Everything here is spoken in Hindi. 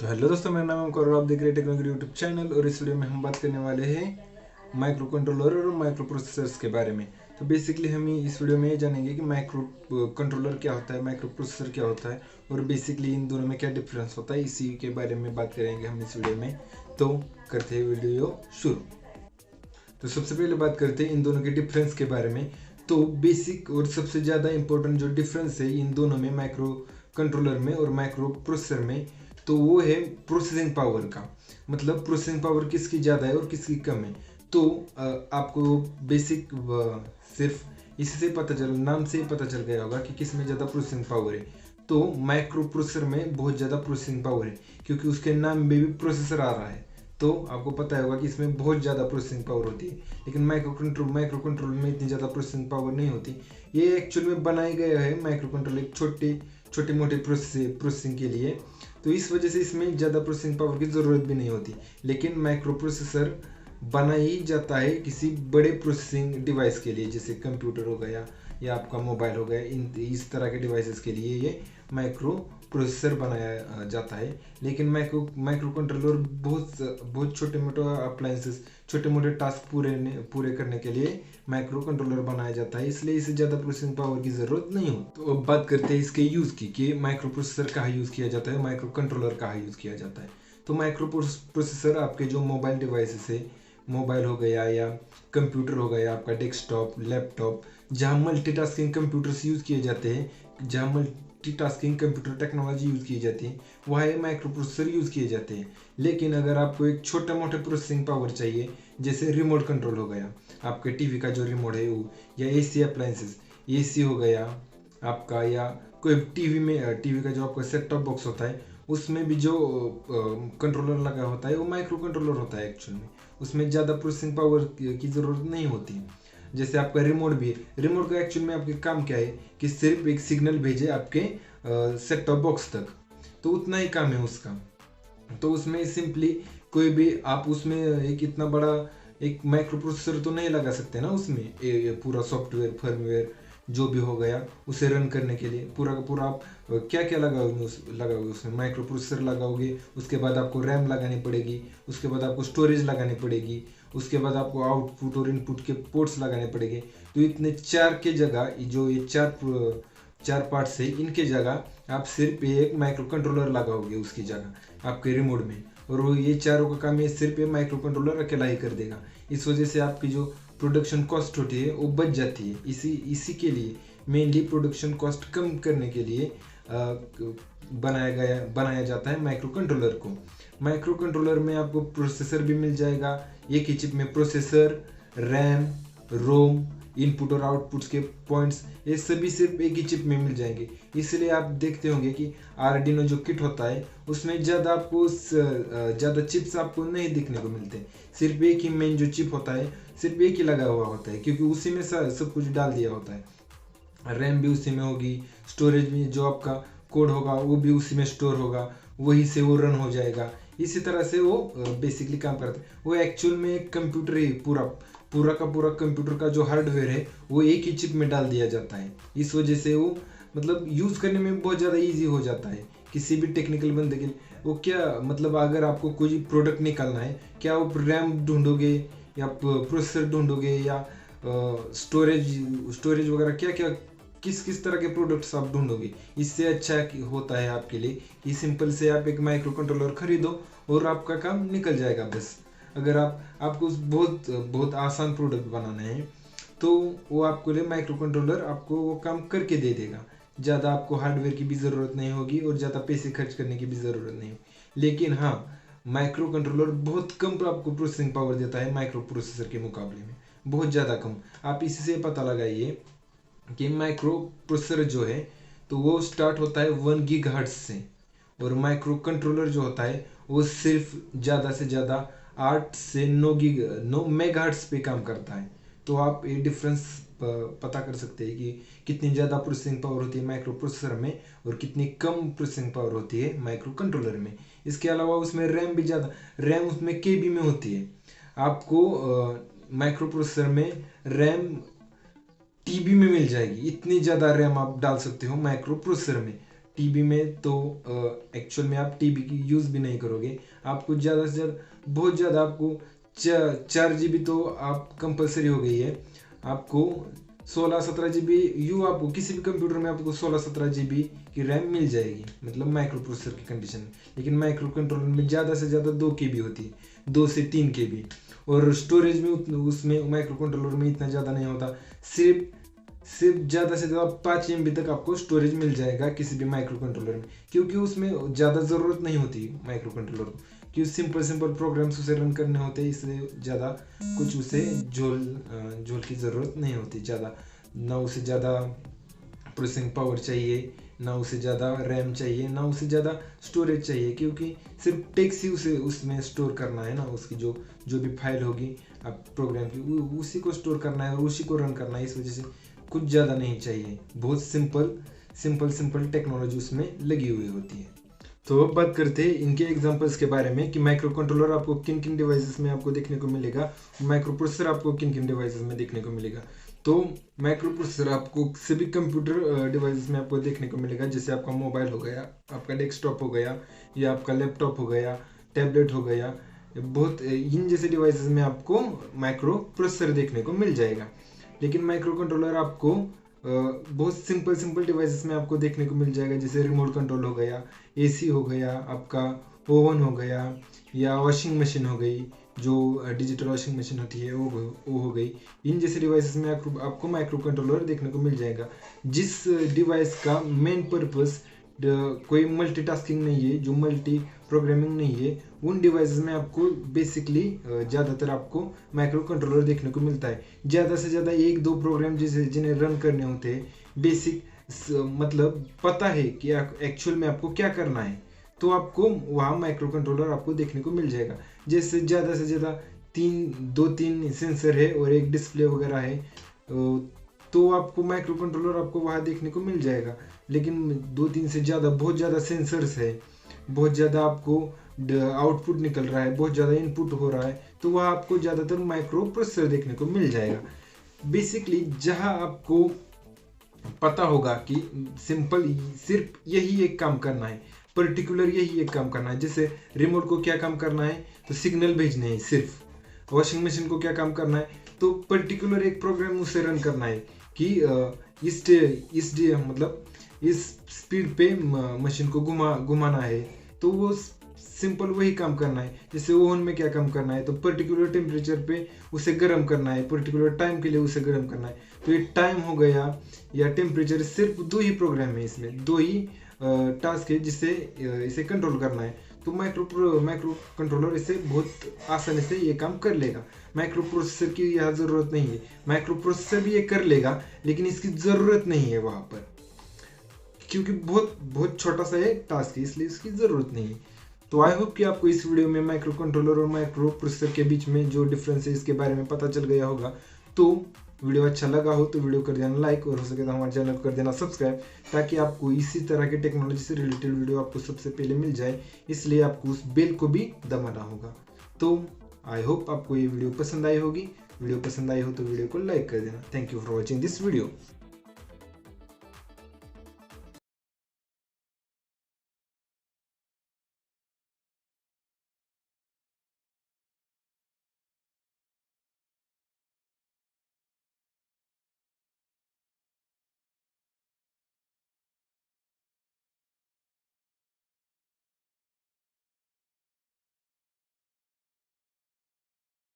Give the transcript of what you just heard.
तो हेलो दोस्तों, मेरा नाम है ओमकार और आप देख रहे हैं टेक्नोलॉजी यूट्यूब चैनल। और इस वीडियो में हम बात करने वाले हैं माइक्रो कंट्रोलर और माइक्रो प्रोसेसर्स के बारे में। तो बेसिकली हम इस वीडियो में ये जानेंगे कि माइक्रो कंट्रोलर क्या होता है, माइक्रो प्रोसेसर क्या होता है और बेसिकली इन दोनों में क्या डिफरेंस होता है, इसी के बारे में बात करेंगे हम इस वीडियो में। तो करते हैं वीडियो शुरू। तो सबसे पहले बात करते हैं इन दोनों के डिफरेंस के बारे में। तो बेसिक और सबसे ज़्यादा इंपॉर्टेंट जो डिफरेंस है इन दोनों में, माइक्रो कंट्रोलर में और माइक्रो प्रोसेसर में, तो वो है प्रोसेसिंग पावर का। मतलब प्रोसेसिंग पावर किसकी ज़्यादा है और किसकी कम है। तो आपको बेसिक सिर्फ इसी से पता चल, नाम से ही पता चल गया होगा कि किस में ज़्यादा प्रोसेसिंग पावर है। तो माइक्रो प्रोसेसर में बहुत ज़्यादा प्रोसेसिंग पावर है, क्योंकि उसके नाम में भी प्रोसेसर आ रहा है। तो आपको पता होगा कि इसमें बहुत ज़्यादा प्रोसेसिंग पावर होती है। लेकिन माइक्रो कंट्रोल में इतनी ज़्यादा प्रोसेसिंग पावर नहीं होती। ये एक्चुअल में बनाया गया है माइक्रो कंट्रोल एक छोटे मोटे प्रोसेसिंग के लिए। तो इस वजह से इसमें ज़्यादा प्रोसेसिंग पावर की ज़रूरत भी नहीं होती। लेकिन माइक्रो प्रोसेसर बना ही जाता है किसी बड़े प्रोसेसिंग डिवाइस के लिए, जैसे कंप्यूटर हो गया या आपका मोबाइल हो गया। इस तरह के डिवाइसेस के लिए ये माइक्रो प्रोसेसर बनाया जाता है। लेकिन माइक्रो कंट्रोलर बहुत छोटे मोटे अप्लायंसेस, छोटे मोटे टास्क पूरे करने के लिए माइक्रो कंट्रोलर बनाया जाता है, इसलिए इसे ज़्यादा प्रोसेसिंग पावर की ज़रूरत नहीं हो। तो अब बात करते हैं इसके यूज़ की, कि माइक्रो प्रोसेसर कहाँ यूज़ किया जाता है, माइक्रो कंट्रोलर कहाँ यूज़ किया जाता है। तो माइक्रो प्रोसेसर आपके जो मोबाइल डिवाइसेस है, मोबाइल हो गया या कंप्यूटर हो गया, आपका डेस्कटॉप, लैपटॉप, जहाँ मल्टीटास्किंग कंप्यूटर्स यूज़ किए जाते हैं, जहाँ मल्टीटास्किंग कंप्यूटर टेक्नोलॉजी यूज़ की जाती है, वहाँ ये माइक्रो प्रोसेसर यूज़ किए जाते हैं। लेकिन अगर आपको एक छोटा मोटे प्रोसेसिंग पावर चाहिए, जैसे रिमोट कंट्रोल हो गया, आपके टीवी का जो रिमोट है वो, या एसी अप्लायंसेस, एसी हो गया आपका, या कोई टीवी का जो आपका सेट टॉप बॉक्स होता है, उसमें भी जो कंट्रोलर लगा होता है वो माइक्रो कंट्रोलर होता है एक्चुअल में। उसमें ज़्यादा प्रोसेसिंग पावर की ज़रूरत नहीं होती। जैसे आपका रिमोट भी है, रिमोट का एक्चुअल में आपके काम क्या है कि सिर्फ एक सिग्नल भेजे आपके सेट टॉप बॉक्स तक, तो उतना ही काम है उसका। तो उसमें सिंपली कोई भी आप उसमें एक इतना बड़ा एक माइक्रो प्रोसेसर तो नहीं लगा सकते ना उसमें। ये पूरा सॉफ्टवेयर फर्मवेयर जो भी हो गया उसे रन करने के लिए पूरा का पूरा आप क्या क्या लगाओगे उसमें माइक्रो प्रोसेसर लगाओगे, उसके बाद आपको रैम लगानी पड़ेगी, उसके बाद आपको स्टोरेज लगानी पड़ेगी, उसके बाद आपको आउटपुट और इनपुट के पोर्ट्स लगाने पड़ेंगे। तो इतने चार के जगह जो ये चार पार्ट्स है, इनके जगह आप सिर्फ एक माइक्रो कंट्रोलर लगाओगे उसकी जगह आपके रिमोट में, और वो ये चारों का काम ये सिर्फ ये माइक्रो कंट्रोलर अकेला ही कर देगा। इस वजह से आपकी जो प्रोडक्शन कॉस्ट होती है वो बच जाती है। इसी के लिए मेनली प्रोडक्शन कॉस्ट कम करने के लिए बनाया जाता है माइक्रो कंट्रोलर को। माइक्रो कंट्रोलर में आपको प्रोसेसर भी मिल जाएगा, एक ही चिप में प्रोसेसर, रैम, रोम, इनपुट और आउटपुट्स के पॉइंट्स, ये सभी सिर्फ एक ही चिप में मिल जाएंगे। इसलिए आप देखते होंगे कि आर्डिनो जो किट होता है उसमें ज़्यादा चिप्स आपको नहीं देखने को मिलते। सिर्फ एक ही मेन जो चिप होता है, सिर्फ एक ही लगा हुआ होता है, क्योंकि उसी में सब कुछ डाल दिया होता है। रैम भी उसी में होगी, स्टोरेज में जो आपका कोड होगा वो भी उसी में स्टोर होगा, वही से वो रन हो जाएगा। इसी तरह से वो बेसिकली काम करता है। वो एक्चुअल में एक कंप्यूटर ही पूरा का पूरा कंप्यूटर का जो हार्डवेयर है वो एक ही चिप में डाल दिया जाता है। इस वजह से वो मतलब यूज़ करने में बहुत ज़्यादा इजी हो जाता है किसी भी टेक्निकल बंदे के लिए। वो क्या मतलब, अगर आपको कोई प्रोडक्ट निकालना है, क्या वो रैम ढूंढोगे या प्रोसेसर ढूंढोगे या स्टोरेज वगैरह, क्या क्या किस तरह के प्रोडक्ट्स आप ढूंढोगे। इससे अच्छा होता है आपके लिए कि सिंपल से आप एक माइक्रो कंट्रोलर खरीदो और आपका काम निकल जाएगा बस। अगर आपको बहुत आसान प्रोडक्ट बनाना है तो वो आपको लिए माइक्रो कंट्रोलर आपको वो काम करके दे देगा। ज़्यादा आपको हार्डवेयर की भी ज़रूरत नहीं होगी और ज़्यादा पैसे खर्च करने की भी ज़रूरत नहीं होगी। लेकिन हाँ, माइक्रो कंट्रोलर बहुत कम आपको प्रोसेसिंग पावर देता है माइक्रो प्रोसेसर के मुकाबले में, बहुत ज़्यादा कम। आप इसी से पता लगाइए कि माइक्रो प्रोसेसर जो है तो वो स्टार्ट होता है 1 गीगाहर्ट्ज से, और माइक्रो कंट्रोलर जो होता है वो सिर्फ ज़्यादा से ज़्यादा 8 से 9 मेगाहर्ट्ज पे काम करता है। तो आप ये डिफरेंस पता कर सकते हैं कि कितनी ज़्यादा प्रोसेसिंग पावर होती है माइक्रो प्रोसेसर में और कितनी कम प्रोसेसिंग पावर होती है माइक्रो कंट्रोलर में। इसके अलावा उसमें रैम भी ज़्यादा, रैम उसमें केबी में होती है। आपको माइक्रो प्रोसेसर में रैम टीबी में मिल जाएगी, इतनी ज़्यादा रैम आप डाल सकते हो माइक्रो प्रोसेसर में। टीबी में तो एक्चुअल में आप टीबी की यूज़ भी नहीं करोगे। आपको ज़्यादा से ज़्यादा बहुत ज़्यादा आपको 4 GB तो आप कंपलसरी हो गई है। आपको 16-17 GB यू आपको किसी भी कंप्यूटर में आपको 16-17 GB की रैम मिल जाएगी, मतलब माइक्रो प्रोसेसर की कंडीशन में। लेकिन माइक्रो कंट्रोलर में ज़्यादा से ज़्यादा 2 KB होती है, 2 से 3 KB। और स्टोरेज में उसमें माइक्रो कंट्रोलर में इतना ज़्यादा नहीं होता, सिर्फ ज़्यादा से ज़्यादा 5 MB तक आपको स्टोरेज मिल जाएगा किसी भी माइक्रो कंट्रोलर में, क्योंकि उसमें ज़्यादा ज़रूरत नहीं होती माइक्रो कंट्रोलर को, क्योंकि सिंपल प्रोग्राम्स उसे रन करने होते हैं, इसलिए ज़्यादा कुछ उसे झोल की ज़रूरत नहीं होती ज़्यादा। ना उसे ज़्यादा प्रोसेसिंग पावर चाहिए, ना उसे ज़्यादा रैम चाहिए, ना उसे ज़्यादा स्टोरेज चाहिए, क्योंकि सिर्फ टेक्स्ट ही उसे उसमें स्टोर करना है ना। उसकी जो भी फाइल होगी आप प्रोग्राम की उसी को स्टोर करना है और उसी को रन करना है। इस वजह से कुछ ज़्यादा नहीं चाहिए, बहुत सिंपल टेक्नोलॉजी उसमें लगी हुई होती है। तो अब बात करते हैं इनके एग्जांपल्स के बारे में कि माइक्रो कंट्रोलर आपको किन किन डिवाइसेस में आपको देखने को मिलेगा, माइक्रो प्रोसेसर आपको किन किन डिवाइसेस में देखने को मिलेगा। तो माइक्रो प्रोसेसर आपको सभी कंप्यूटर डिवाइसेस में आपको देखने को मिलेगा, जैसे आपका मोबाइल हो गया, आपका डेस्कटॉप हो गया, या आपका लैपटॉप हो गया, टैबलेट हो गया, बहुत इन जैसे डिवाइसेस में आपको माइक्रो प्रोसेसर देखने को मिल जाएगा। लेकिन माइक्रो कंट्रोलर आपको बहुत सिंपल डिवाइसेस में आपको देखने को मिल जाएगा, जैसे रिमोट कंट्रोल हो गया, AC हो गया, आपका ओवन हो गया, या वॉशिंग मशीन हो गई, जो डिजिटल वॉशिंग मशीन होती है वो हो गई। इन जैसे डिवाइसेस में आपको माइक्रो कंट्रोलर देखने को मिल जाएगा, जिस डिवाइस का मेन पर्पस कोई मल्टीटास्किंग नहीं है, जो मल्टी प्रोग्रामिंग नहीं है, उन डिवाइसेस में आपको बेसिकली ज़्यादातर आपको माइक्रो कंट्रोलर देखने को मिलता है। ज़्यादा से ज़्यादा 1-2 प्रोग्राम जिन्हें रन करने होते हैं, बेसिक मतलब पता है कि एक्चुअल में आपको क्या करना है, तो आपको वहाँ माइक्रो कंट्रोलर आपको देखने को मिल जाएगा। जैसे ज़्यादा से ज़्यादा 2-3 सेंसर है और एक डिस्प्ले वगैरह है, तो आपको माइक्रो कंट्रोलर आपको वहाँ देखने को मिल जाएगा। लेकिन 2-3 से ज़्यादा बहुत ज़्यादा सेंसर्स है, बहुत ज़्यादा आपको आउटपुट निकल रहा है, बहुत ज़्यादा इनपुट हो रहा है, तो वहाँ आपको ज़्यादातर माइक्रो प्रोसेसर देखने को मिल जाएगा। बेसिकली जहाँ आपको पता होगा कि सिर्फ यही एक काम करना है, पर्टिकुलर यही एक काम करना है। जैसे रिमोट को क्या काम करना है, तो सिग्नल भेजने हैं सिर्फ। वॉशिंग मशीन को क्या काम करना है, तो पर्टिकुलर एक प्रोग्राम उसे रन करना है कि इस स्पीड पे मशीन को घुमाना है, तो वो सिंपल वही काम करना है। जैसे ओवन में क्या काम करना है, तो पर्टिकुलर टेम्परेचर पे उसे गर्म करना है, पर्टिकुलर टाइम के लिए उसे गर्म करना है। तो ये टाइम हो गया या टेम्परेचर, सिर्फ 2 ही प्रोग्राम है, इसमें 2 ही टास्क है जिससे इसे कंट्रोल करना है। तो माइक्रो कंट्रोलर इसे बहुत आसानी से ये काम कर लेगा। माइक्रो प्रोसेसर की यहाँ ज़रूरत नहीं है, माइक्रो प्रोसेसर भी ये कर लेगा, लेकिन इसकी ज़रूरत नहीं है वहाँ पर, क्योंकि बहुत छोटा सा ये टास्क है, इसलिए इसकी ज़रूरत नहीं है। तो आई होप कि आपको इस वीडियो में माइक्रो कंट्रोलर और माइक्रो प्रोसेसर के बीच में जो डिफरेंस है इसके बारे में पता चल गया होगा। तो वीडियो अच्छा लगा हो तो वीडियो कर देना लाइक, और हो सके तो हमारे चैनल को कर देना सब्सक्राइब, ताकि आपको इसी तरह के टेक्नोलॉजी से रिलेटेड वीडियो आपको सबसे पहले मिल जाए। इसलिए आपको उस बेल को भी दबाना होगा। तो आई होप आपको ये वीडियो पसंद आई होगी। वीडियो पसंद आई हो तो वीडियो को लाइक कर देना। Thank you for watching this video.